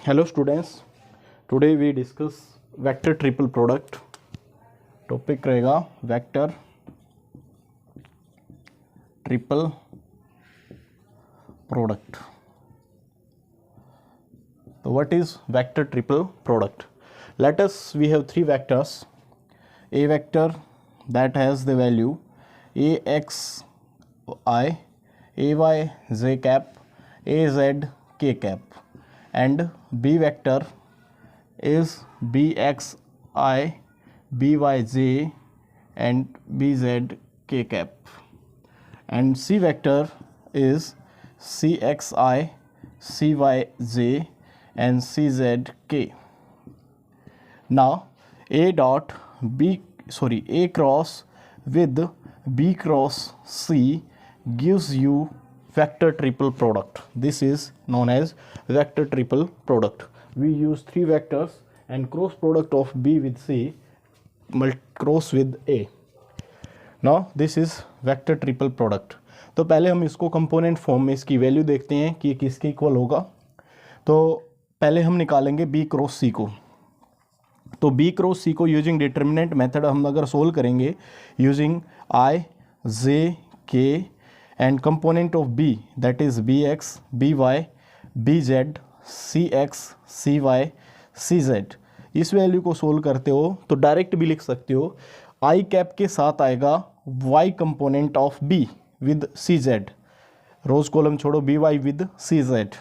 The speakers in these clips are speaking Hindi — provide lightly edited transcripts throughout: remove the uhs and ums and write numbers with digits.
Hello students, today we discuss vector triple product. Topic रहेगा vector triple product. So what is vector triple product? Let us, we have three vectors. A vector that has the value ax I, ay j cap, az k cap, and b vector is bx I, by j and bz k cap, and c vector is cxi, cyj and cz k. Now a cross with b cross c gives you vector triple product. This is known as vector triple product. We use three vectors and cross product of b with c cross with a. Now this is vector triple product. तो पहले हम इसको कंपोनेंट फॉर्म में इसकी वैल्यू देखते हैं कि किसके इक्वल होगा. तो पहले हम निकालेंगे b क्रॉस c को. तो b क्रॉस c को यूजिंग डिटर्मिनेंट मेथड हम अगर सोल्व करेंगे using i, j, k and component of b that is bx, by, bz, cx, cy, cz. इस वैल्यू को सोल्व करते हो तो डायरेक्ट भी लिख सकते हो. i कैप के साथ आएगा y component of b with cz. Rows column छोड़ो, by with cz,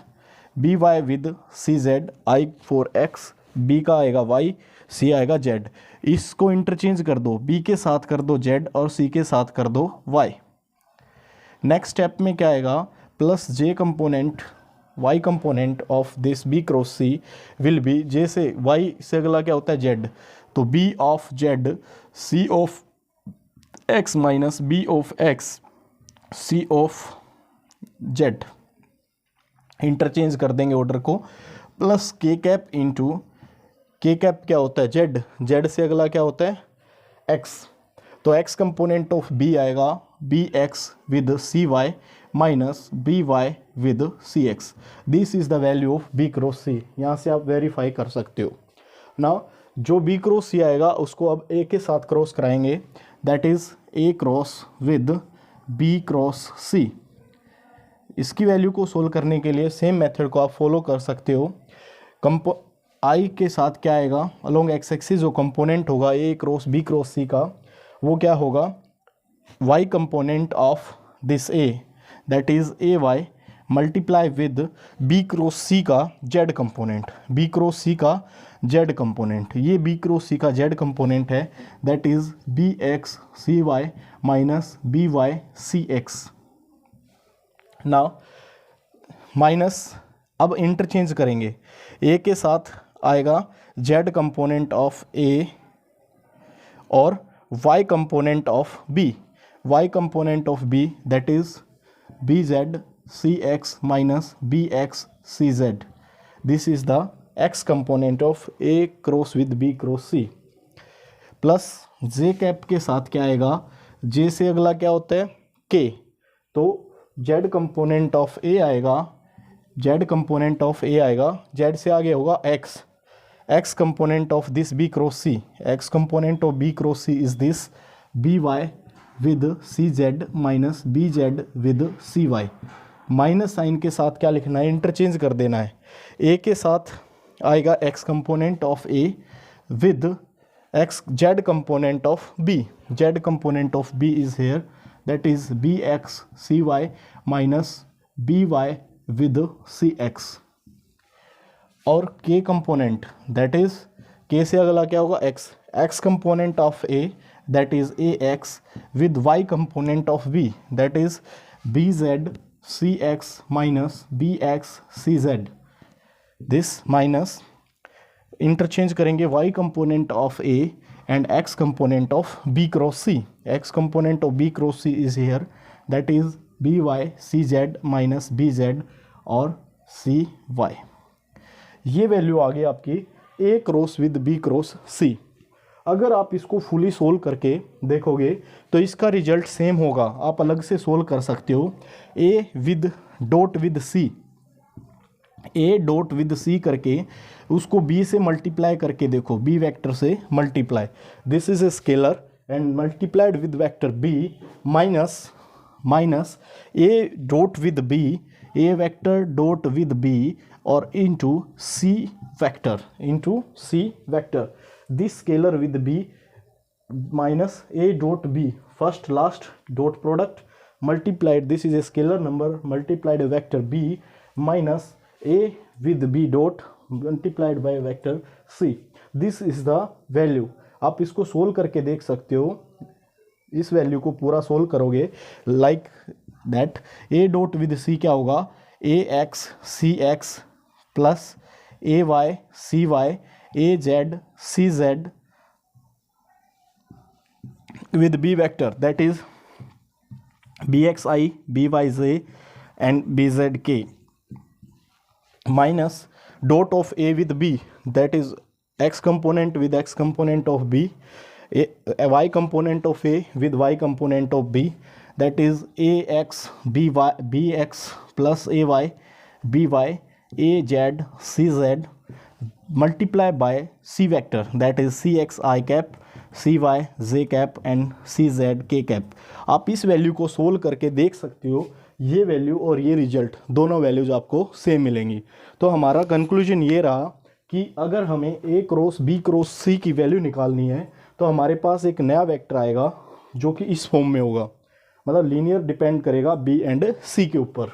by with cz, i for x, b का आएगा y, c आएगा z. इसको इंटरचेंज कर दो, b के साथ कर दो z और c के साथ कर दो y. नेक्स्ट स्टेप में क्या आएगा, plus j component y component of this b cross c will be, j से y से अगला क्या होता है z, तो b of z, c of x minus b of x, c of z. Interchange कर देंगे ऑर्डर को. Plus k cap into k cap क्या होता है z, z से अगला क्या होता है x, तो x कंपोनेंट ऑफ b आएगा bx with cy minus by with cx. This is the value of b cross c. यहाँ से आप वेरीफाई कर सकते हो. नाउ जो b क्रॉस c आएगा उसको अब a के साथ क्रॉस कराएंगे, that is a cross with b cross c. इसकी वैल्यू को सोल्व करने के लिए सेम मेथड को आप फॉलो कर सकते हो. i के साथ क्या आएगा, अलोंग एक्स एक्सिस जो कंपोनेंट होगा a cross b cross c का, वो क्या होगा y component of this a that is ay multiply with b cross c का z component, b cross c का z कंपोनेंट. ये b क्रॉस c का z कंपोनेंट है, that is bx cy minus by cx. Now minus, अब इंटरचेंज करेंगे, a के साथ आएगा z कंपोनेंट ऑफ a और y component of b, y component of b that is bz cx minus bx cz. This is the x component of a cross with b cross c. Plus j cap के साथ क्या आएगा, j से अगला क्या होता है k, तो z कंपोनेंट ऑफ a आएगा, z कंपोनेंट ऑफ a आएगा, z से आगे होगा x, x component of this b cross c, x component of b cross c is this by with cz minus bz with cy. Minus sign के साथ क्या लिखना है, इंटरचेंज कर देना है. a के साथ आएगा x component of a with x z component of b, z component of b is here, that is bx cy minus by with cx. और k component that is k से अगला क्या होगा x, x component of a that is ax with y component of b that is bz cx minus bx cz. This minus interchange करेंगे y component of a and x component of b cross c. x component of b cross c is here, that is by cz minus bz और cy. ये वैल्यू आ गई आपकी a cross with b cross c. अगर आप इसको फुली सोल्व करके देखोगे तो इसका रिजल्ट सेम होगा, आप अलग से सोल्व कर सकते हो. A with dot with C A dot with C करके उसको बी से मल्टीप्लाई करके देखो, बी वेक्टर से multiply, this is a scalar and multiplied with vector B minus A dot with B, A vector dot with B और into C vector, this scalar with B minus a dot b, first last dot product multiplied, this is a scalar number multiplied a vector b minus a with b dot multiplied by vector c, this is the value. आप इसको सोल्व करके देख सकते हो, इस वैल्यू को पूरा सोल्व करोगे like that, a dot with c क्या होगा, a x c x plus a y c y a z c z with b vector, that is bxi byj and bzk, minus dot of a with b, that is x component with x component of b, a y component of a with y component of b, that is ax by bx plus ay by az cz multiply by c vector, that is cxi cap cy j cap and cz k cap. आप इस वैल्यू को सोल्व करके देख सकते हो, ये वैल्यू और ये रिजल्ट दोनों वैल्यूज आपको सेम मिलेंगी. तो हमारा कंक्लूजन ये रहा कि अगर हमें a cross b cross c की वैल्यू निकालनी है तो हमारे पास एक नया वेक्टर आएगा जो कि इस फॉर्म में होगा, मतलब लीनियर डिपेंड करेगा b एंड c के ऊपर.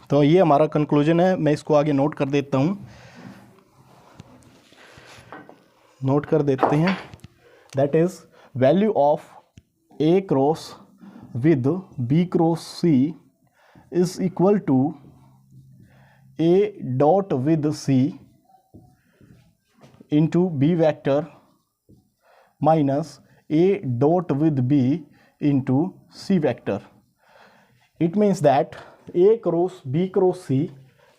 तो ये हमारा कंक्लूजन है. मैं इसको आगे नोट कर देता हूँ, नोट कर देते हैं. That is value of A cross with B cross C is equal to A dot with C into B vector minus A dot with B into C vector. It means that A cross B cross C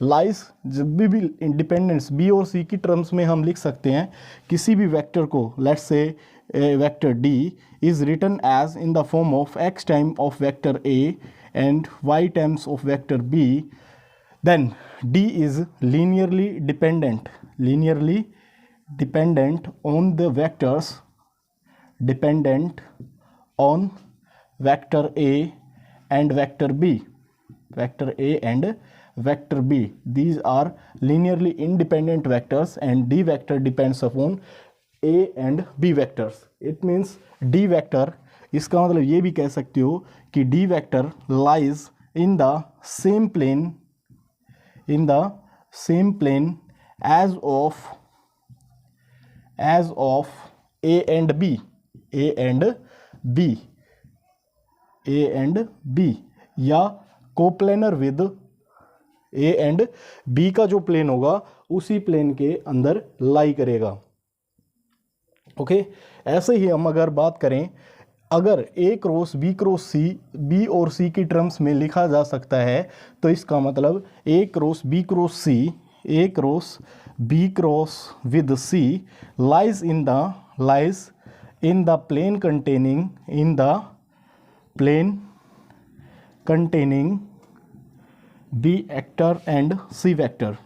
lies, जब भी इंडिपेंडेंस बी और सी की टर्म्स में हम लिख सकते हैं किसी भी वेक्टर को, let's say vector D is written as in the form of X time of vector A and Y times of vector B, then D is linearly dependent on the vectors, dependent on vector A and vector B, vector A and vector B. These are linearly independent vectors and D vector depends upon A and B vectors. It means D vector, इसका मतलब ये भी कह सकते हो कि D vector lies in the same plane as of A and B या coplanar with A and B का जो प्लेन होगा उसी प्लेन के अंदर लाई करेगा. ओके, ऐसे ही हम अगर बात करें, अगर ए क्रॉस सी बी और सी की टर्म्स में लिखा जा सकता है तो इसका मतलब A cross B cross with C lies in the plane containing B vector and C vector.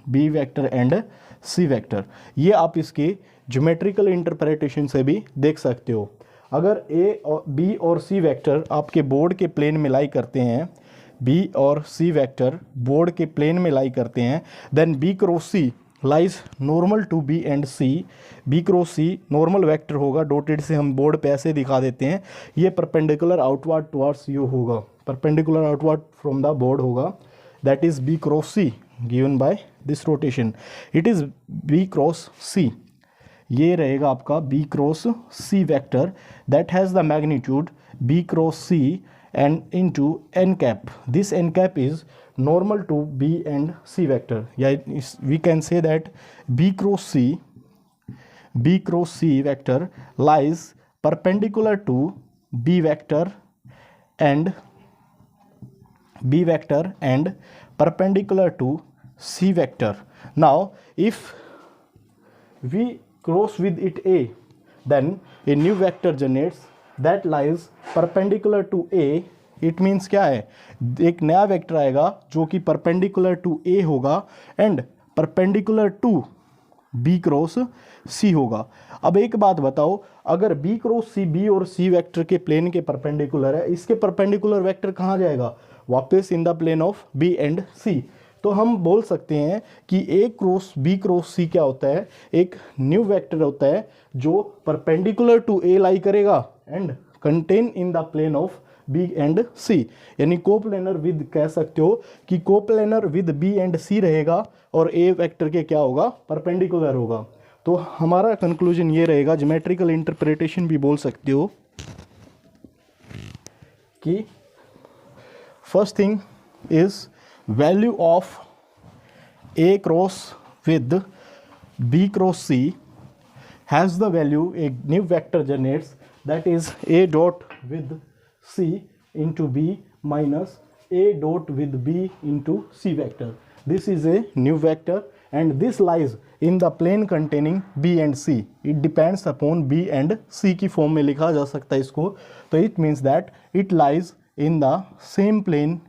ये आप इसके ज्योमेट्रिकल इंटरप्रिटेशन से भी देख सकते हो. अगर A और B और C वेक्टर आपके बोर्ड के प्लेन में लाई करते हैं, B और C वेक्टर बोर्ड के प्लेन में लाई करते हैं, then B cross C lies normal to B and C. B cross C normal vector होगा, डॉटेड से हम बोर्ड पे ऐसे दिखा देते हैं, ये परपेंडिकुलर आउटवर्ड टुवर्ड्स यू होगा, perpendicular outward from the board होगा, that is B cross C given by this rotation. It is B cross C, ये रहेगा आपका B cross C vector that has the magnitude B cross C and into n cap. This n cap is normal to B and C vector. Yeah, we can say that B cross C vector lies perpendicular to B vector and perpendicular to C vector. Now if we cross with it A, then a new vector generates that lies perpendicular to A. It means क्या है, एक नया वेक्टर आएगा जो कि परपेंडिकुलर टू ए होगा and perpendicular to B cross C होगा। अब एक बात बताओ, अगर बी क्रॉस सी बी और सी वेक्टर के प्लेन के परपेंडिकुलर है, इसके परपेंडिकुलर वेक्टर कहाँ जाएगा, वापस in the plane of B and C. तो हम बोल सकते हैं कि A cross B cross C क्या होता है, एक न्यू वेक्टर होता है जो परपेंडिकुलर टू ए लाई करेगा and contain in the plane of B and C. यानी कोप्लेनर विद कह सकते हो कि coplanar with B and C रहेगा और ए वेक्टर के क्या होगा, परपेंडिकुलर होगा। तो हमारा कंक्लूजन ये रहेगा, ज्योमेट्रिकल इंटरप्रिटेशन भी बोल सकते हो कि first thing is value of A cross with B cross C has the value A new vector generates that is A dot with C into B minus A dot with B into C vector. This is a new vector and this lies in the plane containing B and C. It depends upon B and C की फॉर्म में लिखा जा सकता है इसको। तो it means that it lies in the same plane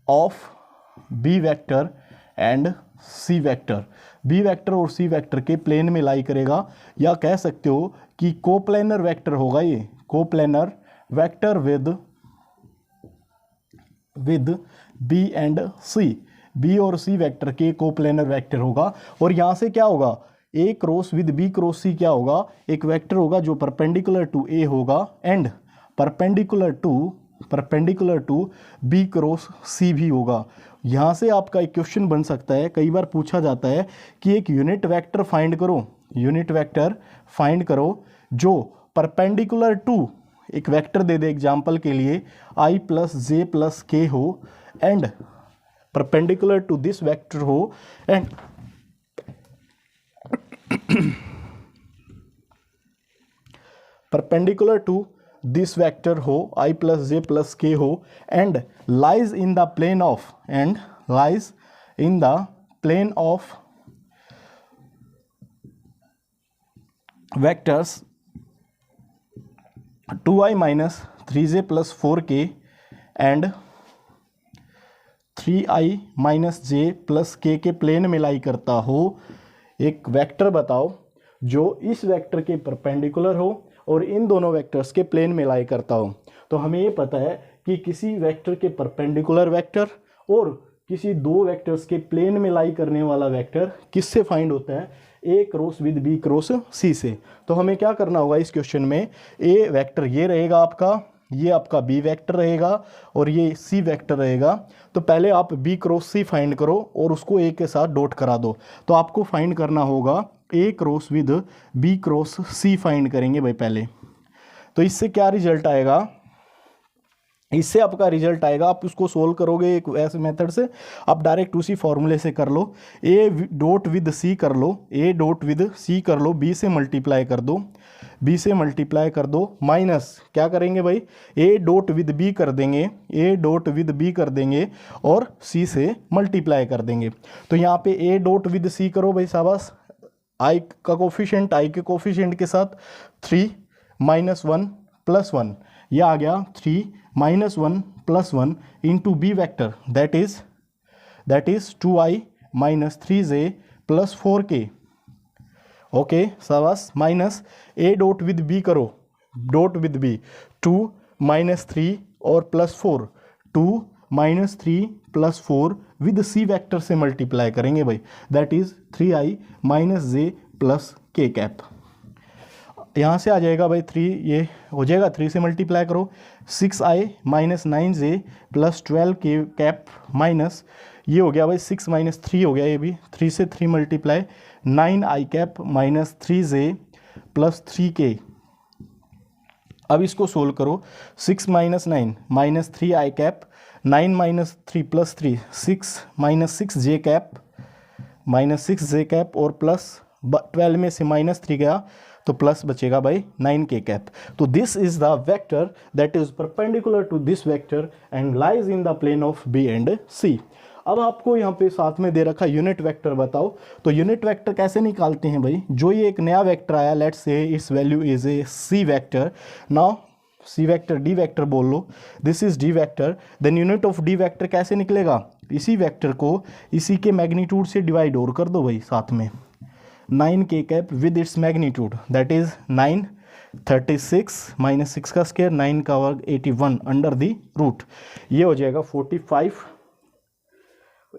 of B vector and C vector. B vector और सी वेक्टर के प्लेन में लाई करेगा, या कह सकते हो कि कोप्लेनर वेक्टर होगा ये, coplanar vector with B and C, B और सी वेक्टर के कोप्लेनर वेक्टर होगा। और यहाँ से क्या होगा, A cross with B cross C क्या होगा, एक वेक्टर होगा जो परपेंडिकुलर टू ए होगा and perpendicular to B cross C भी होगा। यहाँ से आपका एक क्वेश्चन बन सकता है, कई बार पूछा जाता है कि एक यूनिट वेक्टर फाइंड करो जो परपेंडिकुलर टू, एक वेक्टर दे दे एग्जांपल के लिए i plus J plus K हो and perpendicular to this vector हो and perpendicular to this vector हो i plus J plus K हो and lies in the plane of vectors 2i minus 3j plus 4k and 3i minus J plus K plane में लाई करता हो। एक वेक्टर बताओ जो इस वेक्टर के परपेंडिकुलर हो और इन दोनों वेक्टर्स के प्लेन में लाई करता हो। तो हमें ये पता है कि किसी वेक्टर के परपेंडिकुलर वेक्टर और किसी दो वेक्टर्स के प्लेन में लाई करने वाला वेक्टर किससे फाइंड होता है, A cross with B cross सी से। तो हमें क्या करना होगा इस क्वेश्चन में, ए वेक्टर ये रहेगा आपका, ये आपका बी वेक्टर रहेगा और ये सी वेक्टर रहेगा। तो पहले आप बी क्रॉस सी फाइंड करो और उसको ए के साथ डॉट करा दो। तो आपको फाइंड करना होगा A cross with B cross C find करेंगे भाई पहले। तो इससे क्या रिजल्ट आएगा, इससे आपका रिजल्ट आएगा, आप उसको सोल्व करोगे एक ऐसे मेथड से, आप डायरेक्ट उसी फॉर्मूले से कर लो, ए डॉट विद सी कर लो, ए डॉट विद सी कर लो, बी से मल्टीप्लाई कर दो, बी से मल्टीप्लाई कर दो, माइनस क्या करेंगे भाई, ए डॉट विद बी कर देंगे, ए डॉट विद बी कर देंगे और सी से मल्टीप्लाई कर देंगे। तो यहाँ पे ए डॉट विद सी करो भाई, शाबाश, आई का कोफिशिएंट, आई के कोफिशिएंट के साथ 3 माइनस 1 प्लस 1, यह आ गया 3 minus 1 plus 1 into B vector that is 2i minus 3j plus 4k। Okay शाबाश, minus A dot with B करो, डॉट विद बी 2 माइनस 3 और plus 4, 2 minus 3 plus 4 with C vector से मल्टीप्लाई करेंगे भाई, that is 3i minus J plus K cap. यहाँ से आ जाएगा भाई 3, ये हो जाएगा 3 से मल्टीप्लाई करो, 6i माइनस 9j प्लस 12 के कैप माइनस, ये हो गया भाई 6 माइनस 3 हो गया, ये भी 3 से 3 multiply 9i cap minus 3j plus 3k। अब इसको सोल्व करो, 6 minus 9 minus 3i cap, 9 minus 3 plus 3 6 minus 6j cap minus 6j cap और प्लस 12 में से माइनस 3 गया तो प्लस बचेगा भाई 9k कैप। तो this is the vector that is perpendicular to this vector and lies in the plane of B and C. अब आपको यहाँ पे साथ में दे रखा यूनिट वेक्टर बताओ, तो यूनिट वेक्टर कैसे निकालते हैं भाई। जो ये एक नया वेक्टर आया, let's say its value is A C vector, now C vector D vector बोल लो, this is D vector, then unit of D vector कैसे निकलेगा, इसी वेक्टर को इसी के मैग्नीट्यूड से डिवाइड और कर दो भाई साथ में, 9 के cap with its magnitude, that is 9 36 minus 6 का स्क्वायर 9 का वर्ग 81 अंडर द रूट, ये हो जाएगा 45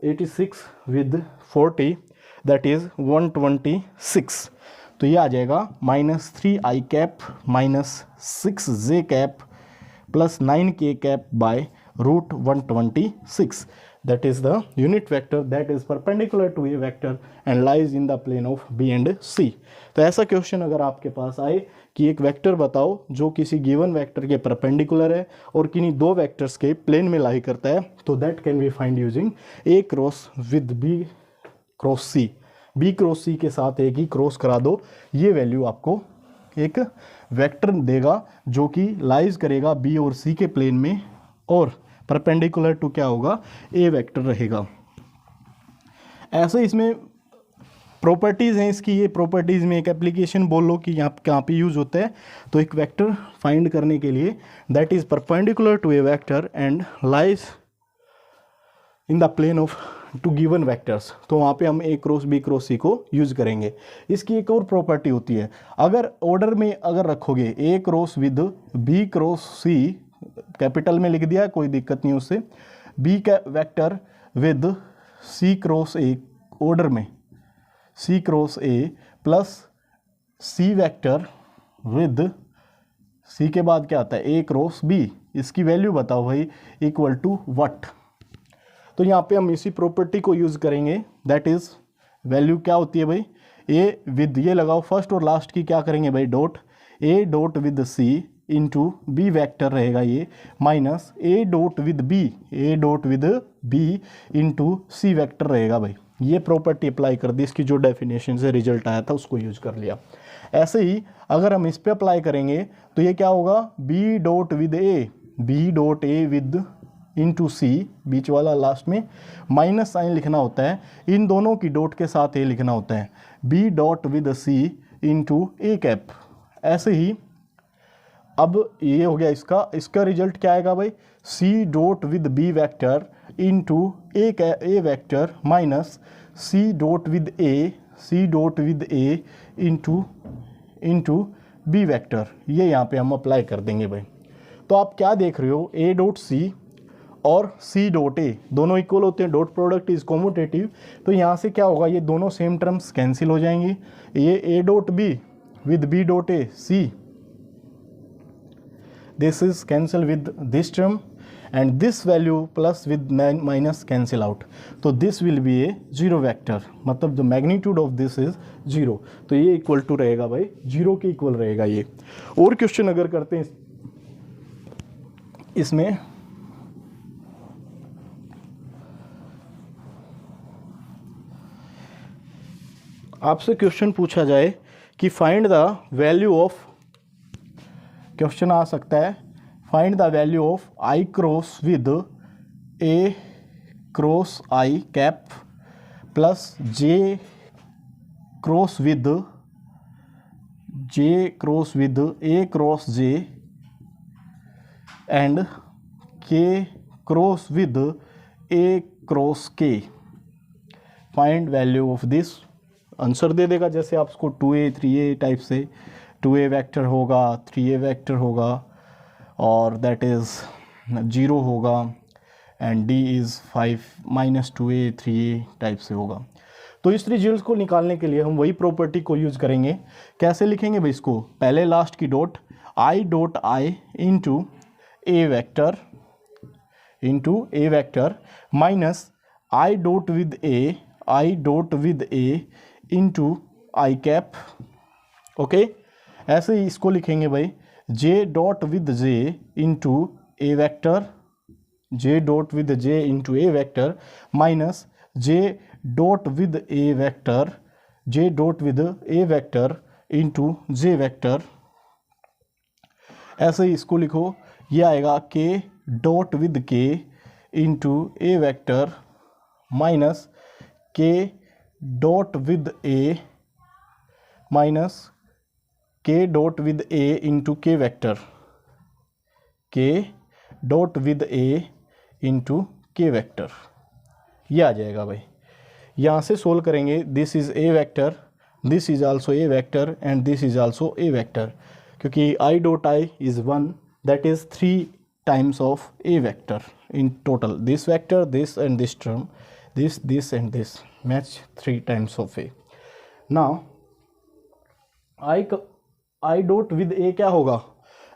86 विद 40 दैट इज 126, तो ये आ जाएगा -3 i cap minus 6 j cap plus 9 k cap by root 126, that is the unit vector that is perpendicular to a vector and lies in the plane of B and C। तो ऐसा क्वेश्चन अगर आपके पास आए कि एक वेक्टर बताओ जो किसी गिवन वेक्टर के परपेंडिकुलर है और किन्हीं दो वेक्टर्स के प्लेन में लाई करता है, तो that can be find using A cross with B cross C, B cross C के साथ एक ही क्रॉस करा दो, ये वैल्यू आपको एक वेक्टर देगा जो कि लाइज करेगा B और C के प्लेन में और परपेंडिकुलर टू क्या होगा, ए वेक्टर रहेगा। ऐसे इसमें प्रॉपर्टीज़ हैं इसकी, ये प्रॉपर्टीज़ में एक एप्लीकेशन बोल लो कि यहाँ कहाँ पे यूज़ होता है, तो एक वेक्टर फाइंड करने के लिए that is perpendicular to A vector and lies in the plane of two given vectors, तो वहाँ पे हम A cross B cross C को यूज़ करेंगे। इसकी एक और प्रॉपर्टी होती है, अगर ऑर्डर में अगर रखोगे A cross with B cross C, capital में लिख दिया कोई दिक्कत नहीं उससे, बी का vector with C cross A order में C cross A plus C vector with C के बाद क्या आता है ए क्रॉस बी, इसकी वैल्यू बताओ भाई इक्वल टू व्हाट। तो यहाँ पे हम इसी प्रॉपर्टी को यूज़ करेंगे, दैट इज़ वैल्यू क्या होती है भाई, ए विद ये लगाओ फर्स्ट और लास्ट की क्या करेंगे भाई dot, A dot with C into B vector रहेगा ये minus A dot with B, A dot with B into C vector रहेगा भाई। ये प्रॉपर्टी अप्लाई कर दी, इसकी जो डेफिनेशन से रिजल्ट आया था उसको यूज कर लिया। ऐसे ही अगर हम इस पे अप्लाई करेंगे तो ये क्या होगा, B dot with A, B dot A with into C, बीच वाला लास्ट में माइनस साइन लिखना होता है, इन दोनों की डॉट के साथ ए लिखना होता है, B dot with C into A cap. ऐसे ही अब ये हो गया इसका रिजल्ट क्या आएगा भाई, C dot with B vector into A vector minus C dot with A into B vector, ये यहाँ पे हम अप्लाई कर देंगे भाई। तो आप क्या देख रहे हो, ए डॉट सी और सी डॉट ए दोनों इक्वल होते हैं, डॉट प्रोडक्ट इज कॉम्यूटेटिव, तो यहाँ से क्या होगा, ये दोनों सेम टर्म्स कैंसिल हो जाएंगी, ये A dot B with B dot A C, this is cancel with this term and this value plus with minus cancel out, तो this will be a zero vector, मतलब the magnitude of this is 0, तो ये इक्वल टू रहेगा भाई 0 के इक्वल रहेगा ये। और क्वेश्चन अगर करते हैं इसमें, आपसे क्वेश्चन पूछा जाए कि find the value of, question आ सकता है find the value of I cross with A cross I cap plus J cross with A cross J and K cross with A cross K, find value of this. Answer दे देगा जैसे आप उसको 2a 3a टाइप से, 2a वेक्टर होगा 3a वेक्टर होगा और दैट इज़ 0 होगा and d is 5 minus 2a 3a type से होगा। तो इस रिजल्ट को निकालने के लिए हम वही प्रॉपर्टी को यूज़ करेंगे। कैसे लिखेंगे भाई इसको, पहले लास्ट की dot I into A vector minus I dot with A into I cap, okay. ऐसे ही इसको लिखेंगे भाई J dot with J into A vector, J dot with J into A vector minus J dot with A vector into J vector. ऐसे ही इसको लिखो, ये आएगा के डॉट विद के इंटू ए वैक्टर माइनस के डॉट विद ए माइनस के dot with A into K vector, K dot with A into K vector, ये आ जाएगा भाई। यहाँ से सोल्व करेंगे, this is a vector, this is also a vector and this is also a vector, क्योंकि I dot I is 1, that is 3 times of a vector in total. This vector, this and this term, this and this match 3 times of a. Now I dot with a क्या होगा,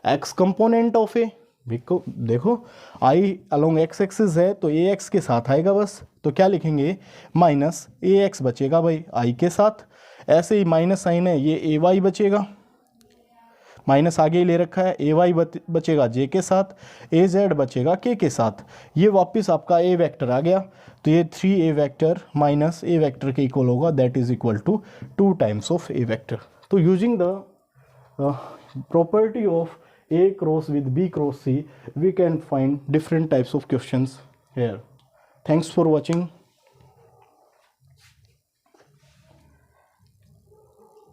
x component of a। देखो i along x axis है तो ax के साथ आएगा बस, तो क्या लिखेंगे, माइनस ax बचेगा भाई i के साथ, ऐसे ही माइनस साइन है ये ay बचेगा, माइनस आगे ही ले रखा है, ए वाई बचेगा जे के साथ, ए जेड बचेगा के साथ, ये वापस आपका ए वेक्टर आ गया, तो ये 3a vector minus A vector के इक्वल होगा, that is equal to 2 times of A vector. तो using the property of A cross with B cross C we can find different types of questions here. Thanks for watching.